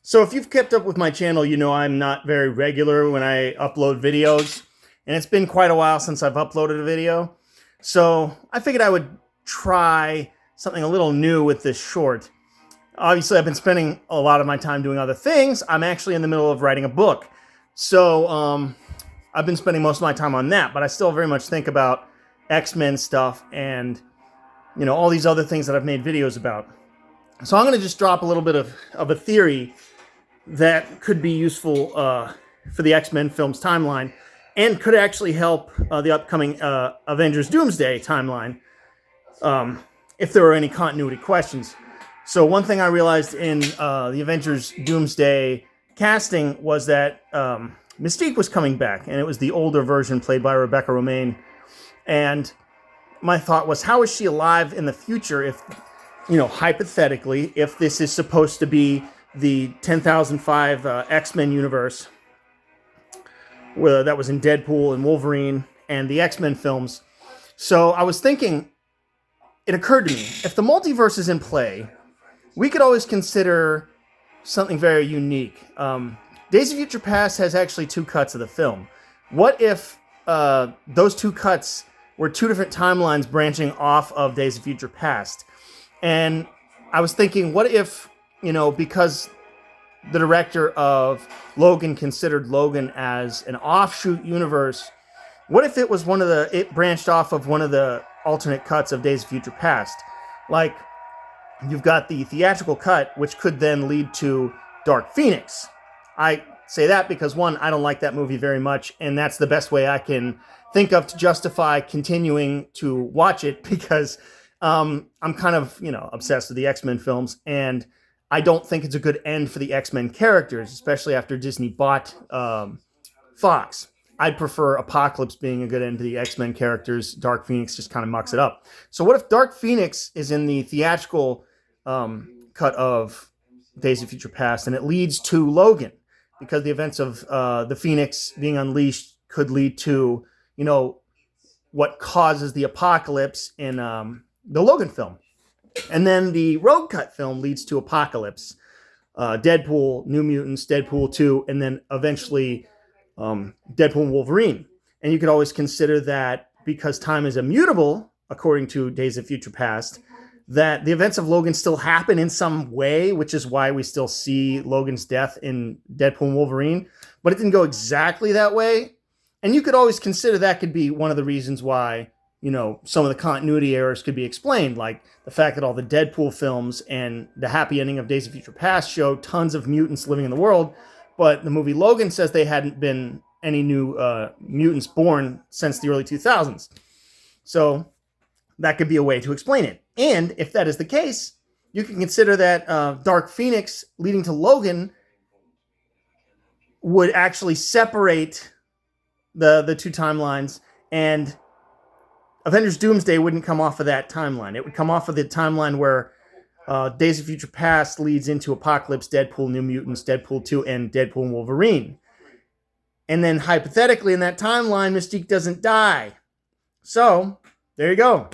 So if you've kept up with my channel, you know I'm not very regular when I upload videos. And it's been quite a while since I've uploaded a video. So I figured I would try something a little new with this short. Obviously, I've been spending a lot of my time doing other things. I'm actually in the middle of writing a book. So I've been spending most of my time on that. But I still very much think about X-Men stuff and, you know, all these other things that I've made videos about. So I'm going to just drop a little bit of a theory that could be useful for the X-Men films timeline and could actually help the upcoming Avengers Doomsday timeline if there are any continuity questions. So one thing I realized in the Avengers Doomsday casting was that Mystique was coming back, and it was the older version played by Rebecca Romijn. And my thought was, how is she alive in the future if, you know, hypothetically, if this is supposed to be the 10,005 X-Men universe that was in Deadpool and Wolverine and the X-Men films. So I was thinking, it occurred to me, if the multiverse is in play, we could always consider something very unique. Days of Future Past has actually two cuts of the film. What if those two cuts were two different timelines branching off of Days of Future Past? And I was thinking, what if, you know, because the director of Logan considered Logan as an offshoot universe, what if it was it branched off of one of the alternate cuts of Days of Future Past? Like, you've got the theatrical cut, which could then lead to Dark Phoenix. I say that because, one, I don't like that movie very much, and that's the best way I can think of to justify continuing to watch it, because I'm kind of, you know, obsessed with the X-Men films, and I don't think it's a good end for the X-Men characters, especially after Disney bought Fox. I'd prefer Apocalypse being a good end to the X-Men characters. Dark Phoenix just kind of mucks it up. So what if Dark Phoenix is in the theatrical cut of Days of Future Past, and it leads to Logan? Because the events of the Phoenix being unleashed could lead to, you know, what causes the apocalypse in the Logan film. And then the Rogue Cut film leads to Apocalypse, Deadpool, New Mutants, Deadpool 2, and then eventually Deadpool and Wolverine. And you could always consider that, because time is immutable, according to Days of Future Past, that the events of Logan still happen in some way, which is why we still see Logan's death in Deadpool and Wolverine. But it didn't go exactly that way. And you could always consider that could be one of the reasons why, you know, some of the continuity errors could be explained, like the fact that all the Deadpool films and the happy ending of Days of Future Past show tons of mutants living in the world, but the movie Logan says they hadn't been any new mutants born since the early 2000s. So that could be a way to explain it. And if that is the case, you can consider that Dark Phoenix leading to Logan would actually separate the two timelines, and Avengers Doomsday wouldn't come off of that timeline. It would come off of the timeline where Days of Future Past leads into Apocalypse, Deadpool, New Mutants, Deadpool 2, and Deadpool and Wolverine. And then hypothetically in that timeline, Mystique doesn't die. So there you go.